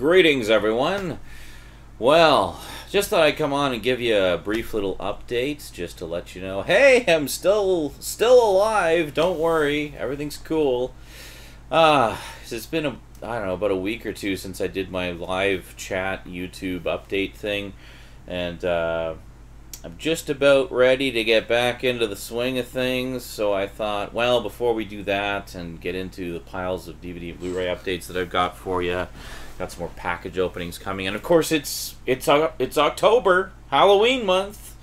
Greetings, everyone. Well, just thought I'd come on and give you a brief little update, just to let you know, hey, I'm still alive. Don't worry, everything's cool. It's been I don't know, about a week or two since I did my live chat YouTube update thing, and I'm just about ready to get back into the swing of things. So I thought, well, before we do that and get into the piles of DVD and Blu-ray updates that I've got for you. Got some more package openings coming, and of course it's October, Halloween month.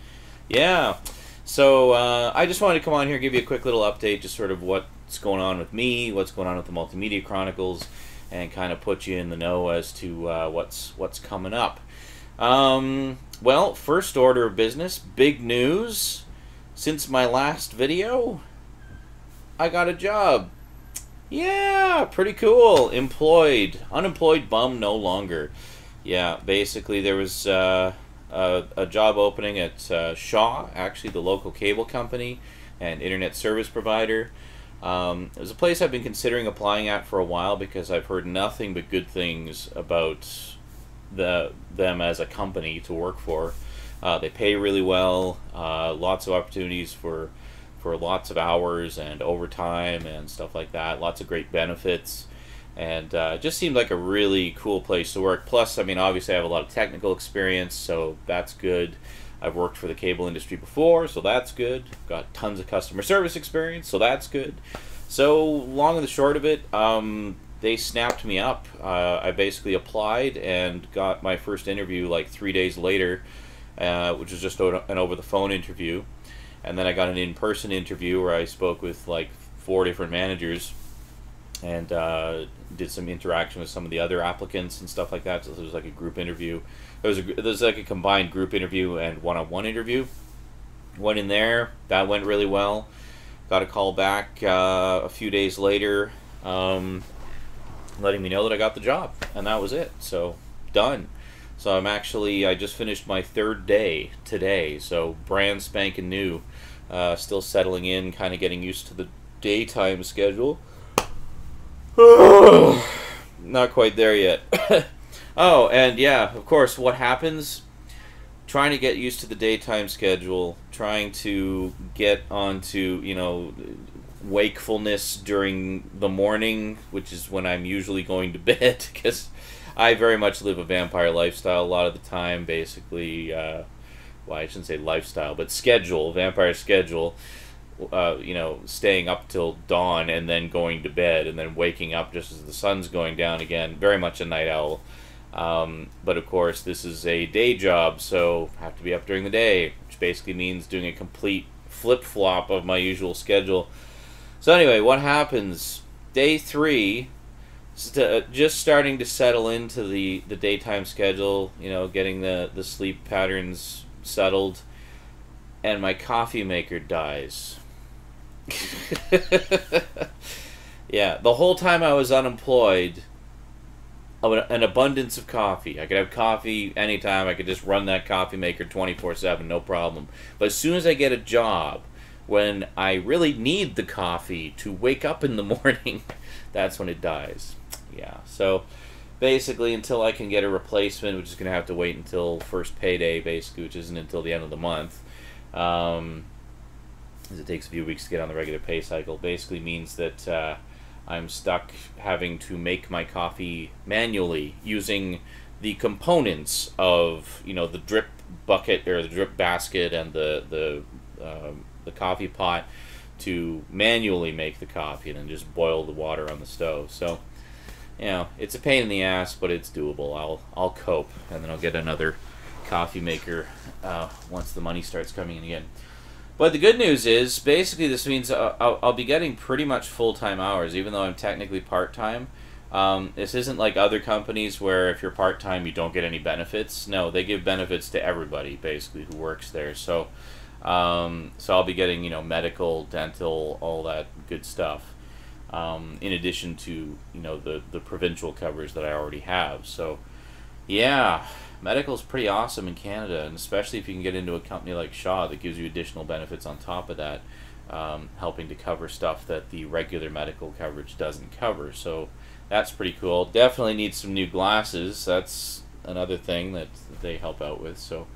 Yeah, so I just wanted to come on here and give you a quick little update, just sort of what's going on with me, what's going on with the Multimedia Chronicles, and kind of put you in the know as to what's coming up. Well, first order of business, big news. Since my last video, I got a job. Yeah, pretty cool. Employed. Unemployed bum no longer. Yeah, basically there was a job opening at Shaw, actually the local cable company and internet service provider. It was a place I've been considering applying at for a while because I've heard nothing but good things about them as a company to work for. They pay really well, lots of opportunities for lots of hours and overtime and stuff like that. Lots of great benefits, and it just seemed like a really cool place to work. Plus, I mean, obviously I have a lot of technical experience, so that's good. I've worked for the cable industry before, so that's good. Got tons of customer service experience, so that's good. So, long and the short of it, they snapped me up. I basically applied and got my first interview like 3 days later, which was just an over-the-phone interview. And then I got an in-person interview where I spoke with like 4 different managers and did some interaction with some of the other applicants and stuff like that. So it was like a group interview. It was like a combined group interview and one-on-one interview. Went in there. That went really well. Got a call back a few days later letting me know that I got the job. And that was it. So, done. So I just finished my 3rd day today, so brand spanking new. Still settling in, kind of getting used to the daytime schedule. Not quite there yet. Oh, and yeah, of course, what happens? Trying to get used to the daytime schedule, trying to get onto, wakefulness during the morning, which is when I'm usually going to bed, because I very much live a vampire lifestyle a lot of the time, basically. Well, I shouldn't say lifestyle, but vampire schedule. Staying up till dawn and then going to bed and then waking up just as the sun's going down again. Very much a night owl. But of course, this is a day job, so I have to be up during the day, which basically means doing a complete flip-flop of my usual schedule. So anyway, what happens? Day 3... just starting to settle into the daytime schedule, getting the sleep patterns settled, and my coffee maker dies. Yeah, the whole time I was unemployed, an abundance of coffee. I could have coffee anytime. I could just run that coffee maker 24/7, no problem. But as soon as I get a job, when I really need the coffee to wake up in the morning, that's when it dies. Yeah, so basically until I can get a replacement, which is going to have to wait until first payday, basically, which isn't until the end of the month, as it takes a few weeks to get on the regular pay cycle, basically means that I'm stuck having to make my coffee manually using the components of, the drip bucket or the drip basket and the coffee pot to manually make the coffee and then just boil the water on the stove. So, it's a pain in the ass, but it's doable. I'll cope, and then I'll get another coffee maker once the money starts coming in again. But the good news is, basically, this means I'll be getting pretty much full-time hours, even though I'm technically part-time. This isn't like other companies where if you're part-time, you don't get any benefits. No, they give benefits to everybody, basically, who works there. So I'll be getting, medical, dental, all that good stuff. In addition to, the provincial covers that I already have. So, yeah, medical's pretty awesome in Canada, and especially if you can get into a company like Shaw that gives you additional benefits on top of that. helping to cover stuff that the regular medical coverage doesn't cover. So that's pretty cool. Definitely need some new glasses. That's another thing that they help out with. So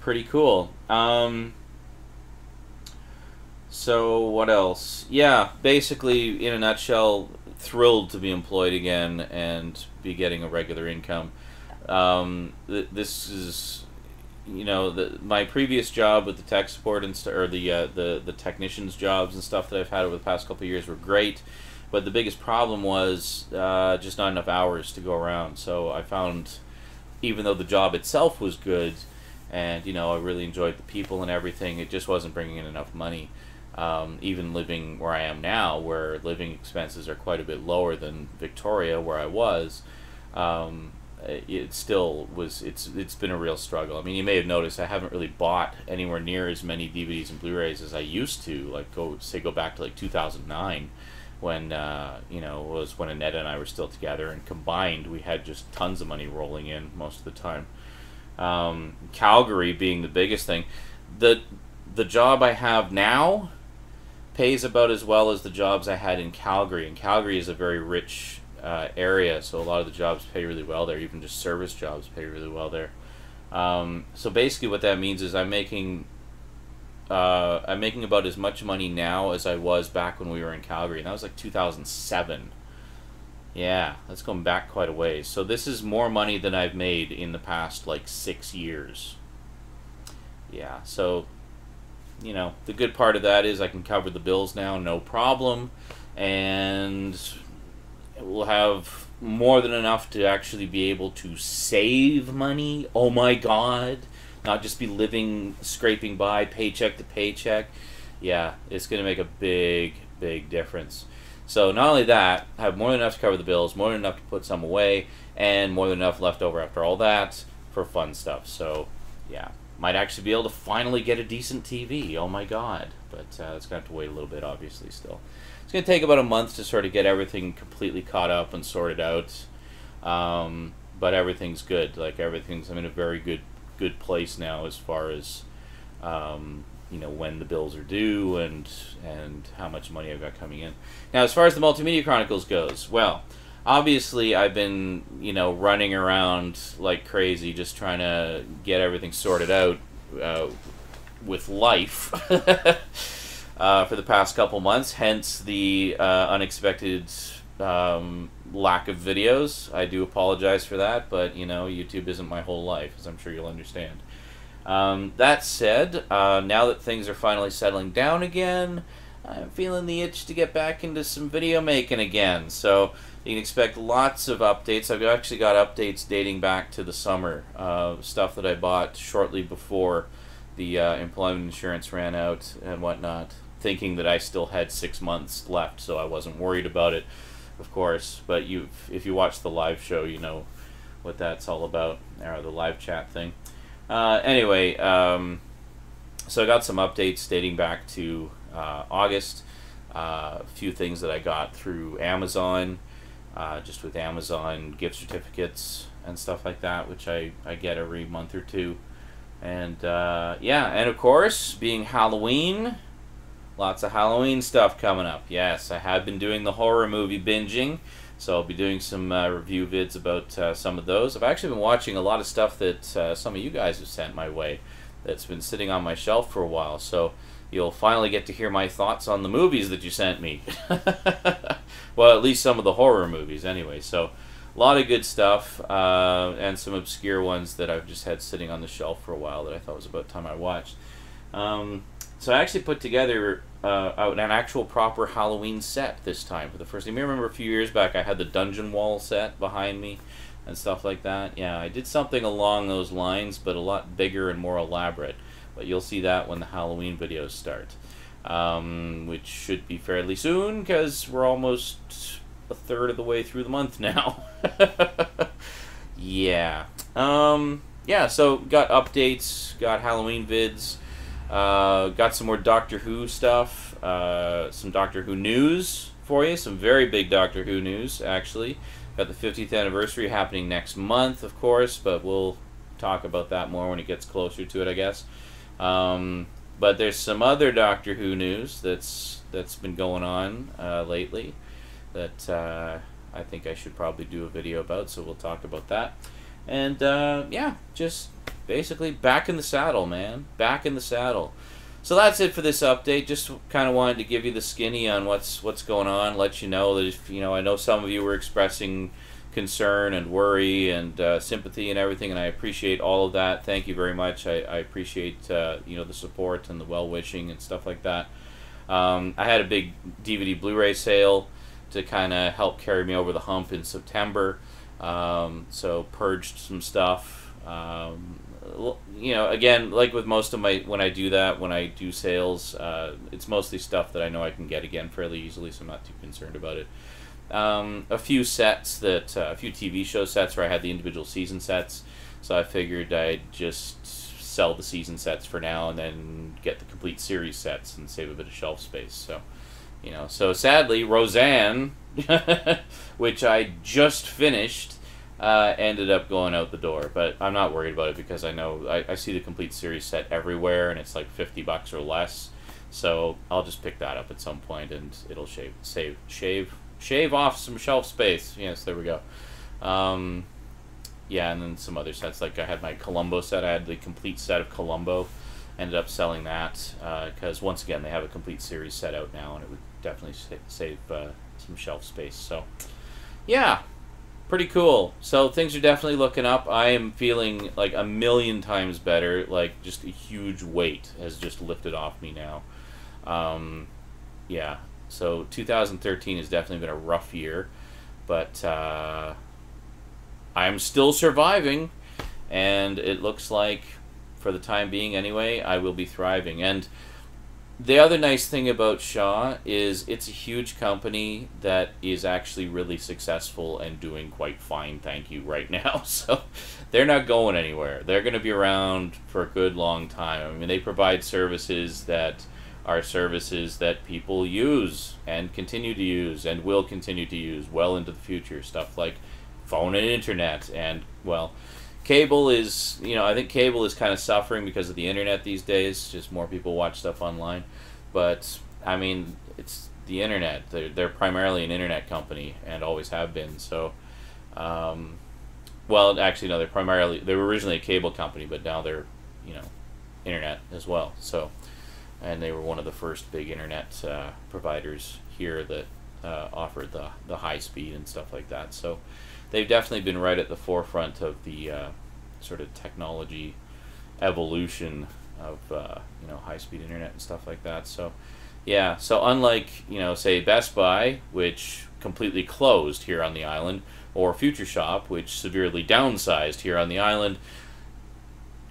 pretty cool. So what else? Yeah, basically, in a nutshell, thrilled to be employed again and be getting a regular income. This is, my previous job with the tech support and or the technicians jobs and stuff that I've had over the past couple of years were great, but the biggest problem was just not enough hours to go around. So I found, even though the job itself was good, and I really enjoyed the people and everything, it just wasn't bringing in enough money. Even living where I am now, where living expenses are quite a bit lower than Victoria, where I was, it still was. It's been a real struggle. I mean, you may have noticed I haven't really bought anywhere near as many DVDs and Blu-rays as I used to. Like go back to like 2009, when was when Annette and I were still together, and combined we had just tons of money rolling in most of the time. Calgary being the biggest thing. The job I have now pays about as well as the jobs I had in Calgary. And Calgary is a very rich area, so a lot of the jobs pay really well there. Even just service jobs pay really well there. So basically, what that means is I'm making about as much money now as I was back when we were in Calgary, and that was like 2007. Yeah, that's going back quite a ways. So this is more money than I've made in the past like 6 years. Yeah, so the good part of that is I can cover the bills now, no problem, and we'll have more than enough to actually be able to save money. Oh my God, not just be living, scraping by paycheck to paycheck. Yeah, it's going to make a big difference. So not only that, have more than enough to cover the bills, more than enough to put some away, and more than enough left over after all that for fun stuff. So yeah, might actually be able to finally get a decent TV. Oh my God. But it's going to have to wait a little bit, obviously, still. It's going to take about a month to sort of get everything completely caught up and sorted out. But everything's good. Like, I'm in a very good place now as far as, when the bills are due and how much money I've got coming in. Now, as far as the Multimedia Chronicles goes, well, obviously, I've been, running around like crazy, just trying to get everything sorted out with life for the past couple months. Hence the unexpected lack of videos. I do apologize for that, but YouTube isn't my whole life, as I'm sure you'll understand. That said, now that things are finally settling down again, I'm feeling the itch to get back into some video making again. So you can expect lots of updates. I've actually got updates dating back to the summer, stuff that I bought shortly before the employment insurance ran out and whatnot, thinking that I still had 6 months left, so I wasn't worried about it, of course. But if you watch the live show, you know what that's all about, or the live chat thing. Anyway, so I got some updates dating back to August. A few things that I got through Amazon, just with Amazon gift certificates and stuff like that, which I get every month or two. And yeah, and of course, being Halloween, lots of Halloween stuff coming up. Yes, I have been doing the horror movie binging, so I'll be doing some review vids about some of those. I've actually been watching a lot of stuff that some of you guys have sent my way that's been sitting on my shelf for a while, so you'll finally get to hear my thoughts on the movies that you sent me. Well, at least some of the horror movies anyway. So a lot of good stuff, and some obscure ones that I've just had sitting on the shelf for a while that I thought was about time I watched. So I actually put together an actual proper Halloween set this time for the first time. You may remember a few years back I had the dungeon wall set behind me and stuff like that. Yeah, I did something along those lines, but a lot bigger and more elaborate. But you'll see that when the Halloween videos start, which should be fairly soon, because we're almost a third of the way through the month now. Yeah. Yeah, so got updates, got Halloween vids, got some more Doctor Who stuff, some Doctor Who news for you, some very big Doctor Who news, actually. Got the 50th anniversary happening next month, of course, but we'll talk about that more when it gets closer to it, I guess. But there's some other Doctor Who news that's been going on lately that I think I should probably do a video about, so we'll talk about that. And yeah, just basically back in the saddle, man. Back in the saddle. So that's it for this update. Just kind of wanted to give you the skinny on what's going on, let you know that if, I know some of you were expressing concern and worry and sympathy and everything, and I appreciate all of that. Thank you very much. I appreciate the support and the well-wishing and stuff like that. I had a big DVD Blu-ray sale to kind of help carry me over the hump in September. So purged some stuff. Again, like with most of when I do sales, it's mostly stuff that I know I can get again fairly easily, so I'm not too concerned about it. A few sets a few TV show sets where I had the individual season sets, so I figured I'd just sell the season sets for now and then get the complete series sets and save a bit of shelf space. So, so sadly, Roseanne, which I just finished, ended up going out the door, but I'm not worried about it because I know I see the complete series set everywhere and it's like $50 or less, so I'll just pick that up at some point and it'll shave off some shelf space. Yes, there we go. Yeah, and then some other sets, like I had my Columbo set. I had the complete set of Columbo, ended up selling that because once again they have a complete series set out now and it would definitely save some shelf space. So yeah, pretty cool. So things are definitely looking up. I am feeling like a million times better. Like just a huge weight has just lifted off me now. Yeah, so 2013 has definitely been a rough year, but I'm still surviving, and it looks like, for the time being anyway, I will be thriving. And the other nice thing about Shaw is it's a huge company that is actually really successful and doing quite fine, thank you, right now. So they're not going anywhere. They're going to be around for a good long time. I mean, they provide services that are services that people use and continue to use and will continue to use well into the future. Stuff like phone and internet, and, well, cable is, I think cable is kind of suffering because of the internet these days. Just more people watch stuff online. But, I mean, it's the internet. They're primarily an internet company and always have been. So, well, actually, no, they were originally a cable company, but now they're, internet as well. So, and they were one of the first big internet providers here that offered the high speed and stuff like that. So they've definitely been right at the forefront of the sort of technology evolution of high speed internet and stuff like that. So yeah, so unlike say Best Buy, which completely closed here on the island, or Future Shop, which severely downsized here on the island,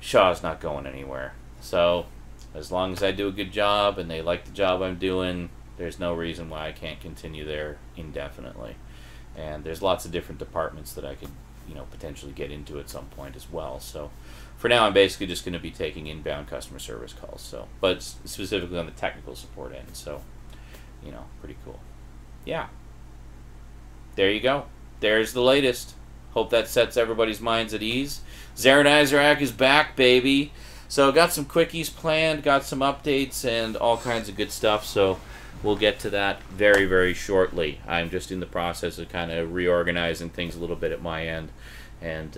Shaw's not going anywhere. So as long as I do a good job and they like the job I'm doing, there's no reason why I can't continue there indefinitely. And there's lots of different departments that I could, potentially get into at some point as well. So for now, I'm basically just going to be taking inbound customer service calls. So, but specifically on the technical support end. So, pretty cool. Yeah. There you go. There's the latest. Hope that sets everybody's minds at ease. Zaranyzerak is back, baby. So got some quickies planned, got some updates, and all kinds of good stuff. So we'll get to that very, very shortly. I'm just in the process of kind of reorganizing things a little bit at my end, and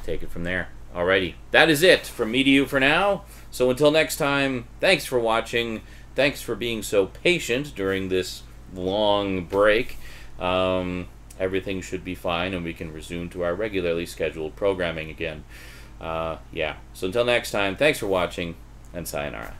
take it from there. Alrighty, that is it from me to you for now. So until next time, thanks for watching. Thanks for being so patient during this long break. Everything should be fine, and we can resume to our regularly scheduled programming again. Yeah, so until next time, thanks for watching, and sayonara.